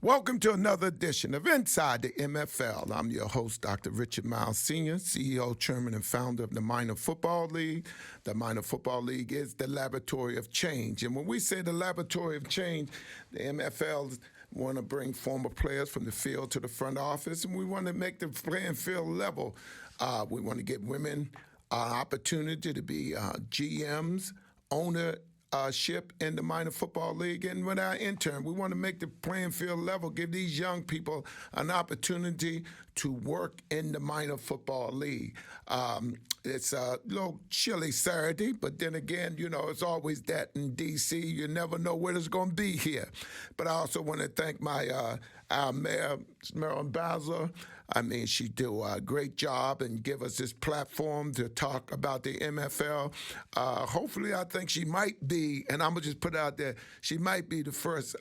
Welcome to another edition of Inside the MFL. I'm your host, Dr. Richard Myles Sr., CEO, Chairman, and founder of the Minor Football League. The Minor Football League is the laboratory of change. And when we say the laboratory of change, the MFL want to bring former players from the field to the front office, and we want to make the playing field level. We want to give women an opportunity to be GMs, ownership in the Minor Football League. And with our intern, we want to make the playing field level, give these young people an opportunity to work in the Minor Football League. It's a little chilly Saturday, but then again, it's always that in D.C. You never know what it's going to be here. But I also want to thank our mayor, Marilyn Basler. She do a great job and give us this platform to talk about the MFL. Hopefully, I think she might be, and I'm going to just put it out there, she might be the first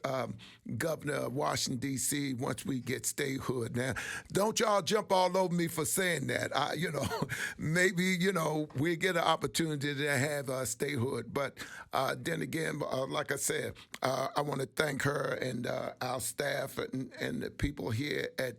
governor of Washington, D.C. once we get statehood. Now, don't y'all jump all over me for saying that. Maybe, we get an opportunity to have statehood. But then again, like I said, I want to thank her and our staff and the people here at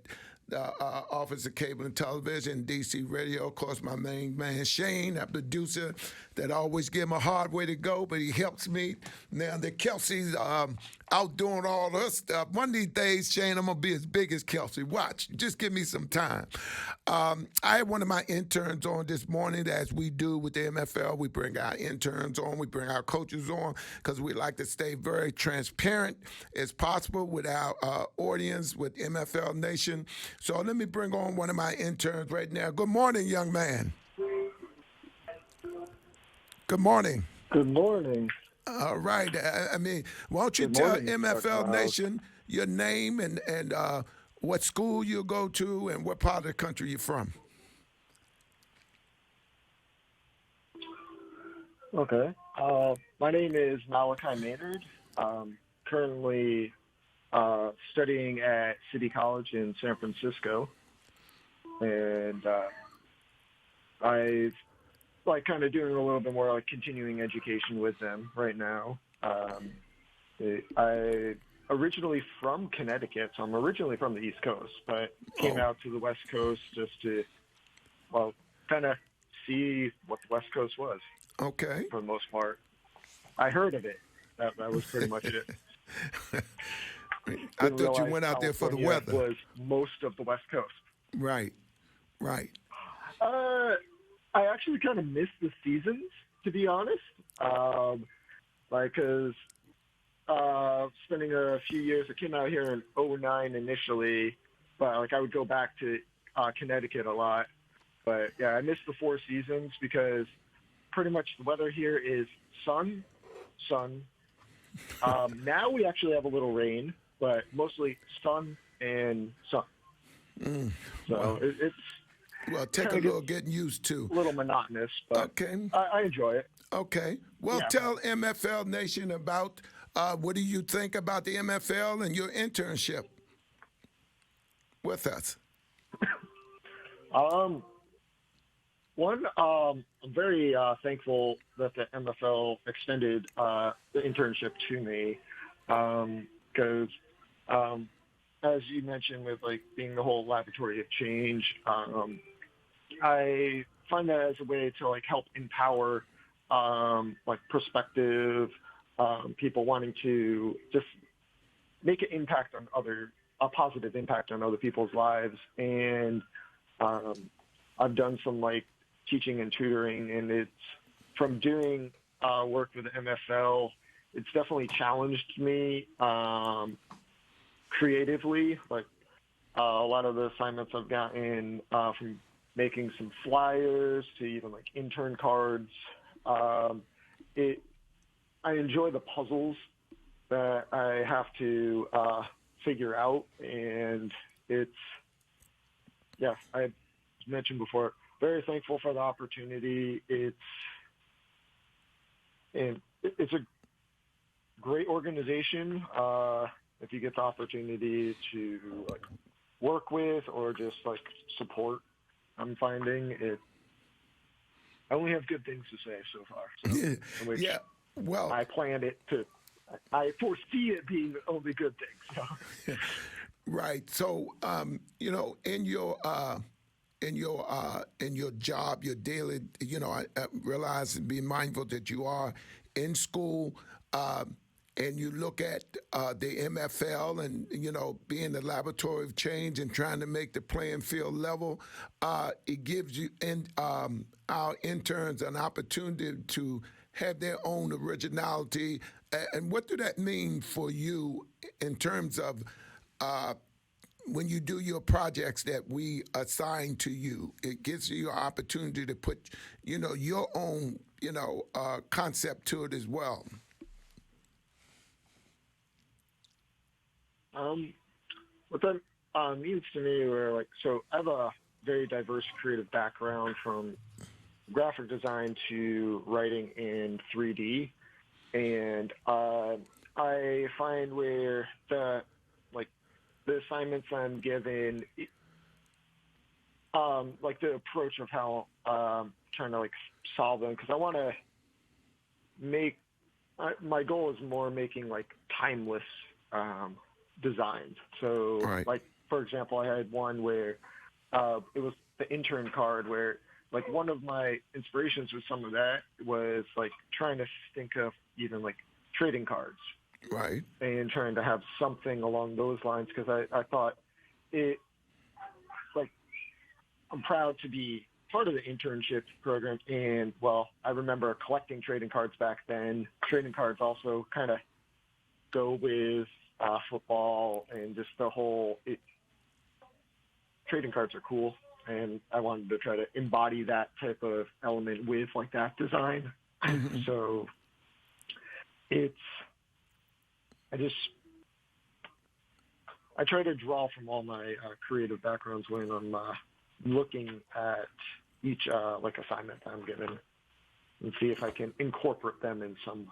the Office of Cable and Television, DC Radio. Of course, my main man, Shane, our producer, that always give him a hard way to go, but he helps me. Now that Kelsey's out doing all her stuff, one of these days, Shane, I'm going to be as big as Kelsey. Watch. Just give me some time. I had one of my interns on this morning, as we do with the MFL. We bring our interns on. We bring our coaches on because we like to stay very transparent as possible with our audience, with MFL Nation. So let me bring on one of my interns right now. Good morning, young man. Good morning. Good morning. All right. Why don't you tell MFL Nation your name and what school you go to and what part of the country you're from? Okay. My name is Malachi Maynard. Currently studying at City College in San Francisco. And I kind of doing a little bit more continuing education with them right now. I originally from Connecticut, so I'm originally from the East Coast, but came out to the West Coast just to, kind of see what the West Coast was. Okay. For the most part. I heard of it. That was pretty much it. I thought you went out there for the weather. Was most of the West Coast. Right. I actually kind of missed the seasons, to be honest. Because spending a few years, I came out here in 2009 initially, but I would go back to Connecticut a lot. But yeah, I missed the four seasons because pretty much the weather here is sun. Now we actually have a little rain, but mostly sun and sun. So it's take a little getting used to. A little monotonous, but okay. I enjoy it. Okay. Well, tell MFL Nation about what do you think about the MFL and your internship with us? I'm very thankful that the MFL extended the internship to me because, as you mentioned, with being the whole laboratory of change, I find that as a way to help empower prospective people wanting to just make an impact on a positive impact on other people's lives. And I've done some teaching and tutoring, and it's from doing work with the MFL, it's definitely challenged me creatively. A lot of the assignments I've gotten from making some flyers to even intern cards. I enjoy the puzzles that I have to figure out, and I mentioned before, very thankful for the opportunity. It's a great organization. If you get the opportunity to work with or just support, I'm finding it. I only have good things to say so far. So, Well, I planned it to. I foresee it being only good things. So. Right. So, in your job, your daily, I realize and be mindful that you are in school, and you look at the MFL, and being the laboratory of change and trying to make the playing field level. It gives you and our interns an opportunity to have their own originality. And what do that mean for you in terms of when you do your projects that we assign to you? It gives you an opportunity to put, your own, concept to it as well. What that means to me, where so I have a very diverse creative background from graphic design to writing in 3D, and I find where the assignments I'm given, the approach of how trying to solve them, because I want to make my goal is more making timeless designs. So Right. for example, I had one where it was the intern card, where one of my inspirations with some of that was trying to think of even trading cards, Right. and trying to have something along those lines, because I thought it, I'm proud to be part of the internship program. And I remember collecting trading cards back then. Trading cards also kind of go with football, and just the whole trading cards are cool. And I wanted to try to embody that type of element with that design. So I try to draw from all my creative backgrounds when I'm looking at each assignment I'm given, and see if I can incorporate them in some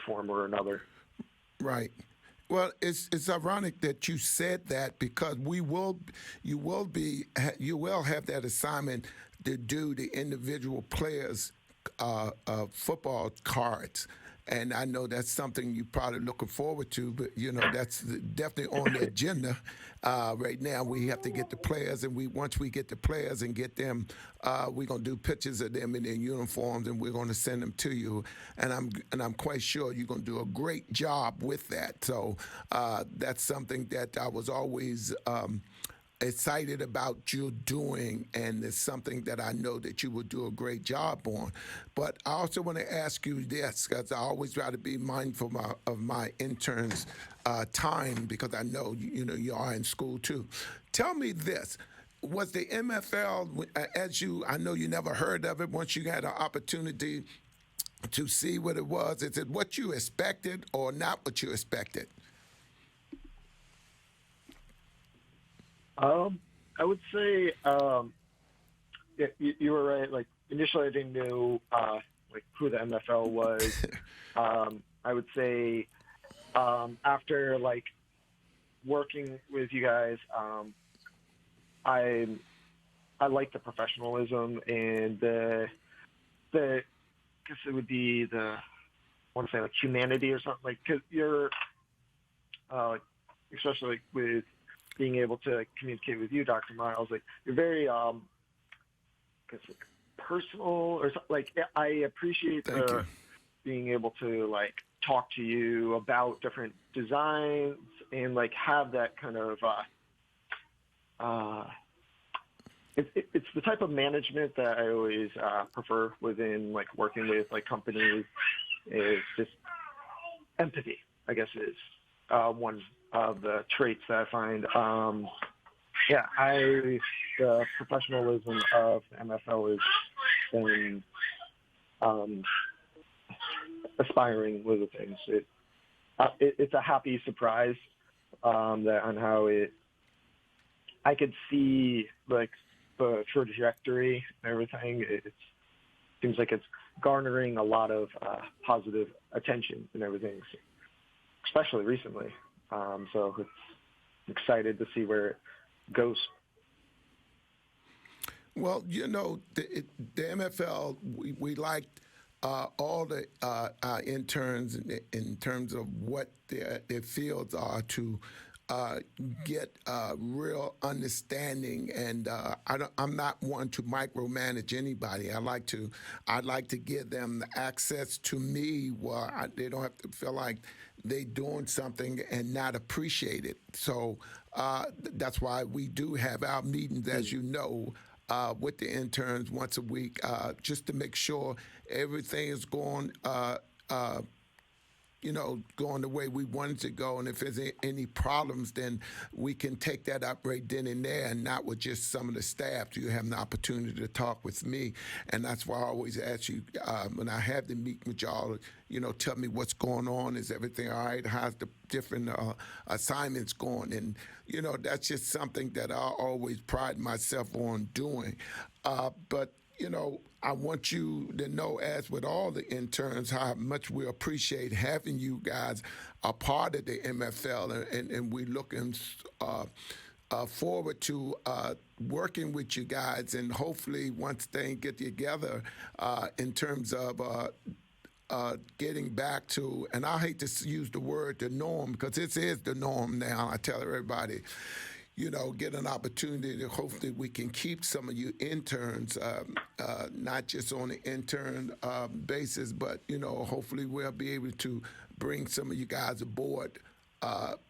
form or another. Right. Well, it's ironic that you said that, because you will have that assignment to do the individual players' football cards. And I know that's something you're probably looking forward to, but that's definitely on the agenda right now. We have to get the players, and once we get the players and get them, we're gonna do pictures of them in their uniforms, and we're gonna send them to you. And I'm quite sure you're gonna do a great job with that. So that's something that I was always excited about you doing, and it's something that I know that you will do a great job on. But I also want to ask you this, because I always try to be mindful of my interns' time, because I know you are in school too. Tell me this. Was the MFL, I know you never heard of it, once you had an opportunity to see what it was, is it what you expected or not what you expected? I would say, yeah, you were right. Initially, I didn't know who the MFL was. I would say after working with you guys, I like the professionalism and the I guess it would be I want to say humanity or something, because you're especially with being able to communicate with you, Dr. Myles, you're very, personal or something. I appreciate being able to talk to you about different designs, and have that kind of, it's the type of management that I always prefer within working with companies, is just empathy, I guess, is one of the traits that I find. The professionalism of the MFL is been aspiring with the things. It's a happy surprise that on how I could see the trajectory and everything. It seems like it's garnering a lot of positive attention and everything, especially recently. So it's excited to see where it goes. Well, the MFL, we liked all the interns in terms of what their fields are to uh, get real understanding, and I'm not one to micromanage anybody. I'd like to give them access to me where they don't have to feel like they doing something and not appreciate it. So that's why we do have our meetings, as you know, with the interns once a week, just to make sure everything is going. Going the way we wanted to go. And if there's any problems, then we can take that up right then and there, and not with just some of the staff. You have an opportunity to talk with me. And that's why I always ask you, when I have to meet with y'all, tell me what's going on. Is everything all right? How's the different assignments going? And, that's just something that I always pride myself on doing. But I want you to know, as with all the interns, how much we appreciate having you guys a part of the MFL, and we're looking forward to working with you guys, and hopefully once things get together in terms of getting back to, and I hate to use the word the norm, because this is the norm now. I tell everybody, get an opportunity to hopefully we can keep some of you interns, not just on an intern basis, but, hopefully we'll be able to bring some of you guys aboard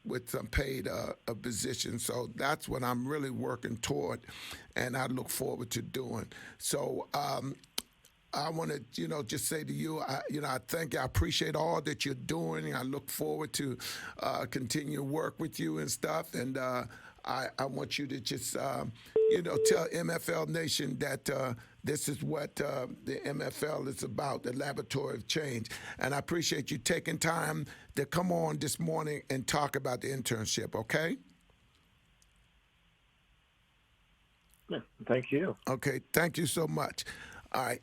with some paid positions. So that's what I'm really working toward, and I look forward to doing. So I want to, just say to you, I appreciate all that you're doing. I look forward to continue to work with you and stuff. And I want you to just, tell MFL Nation that this is what the MFL is about, the laboratory of change. And I appreciate you taking time to come on this morning and talk about the internship, okay? Yeah, thank you. Okay, thank you so much. All right.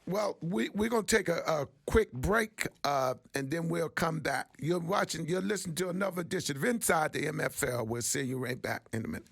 Well, we're going to take a quick break, and then we'll come back. You're listening to another edition of Inside the MFL. We'll see you right back in a minute.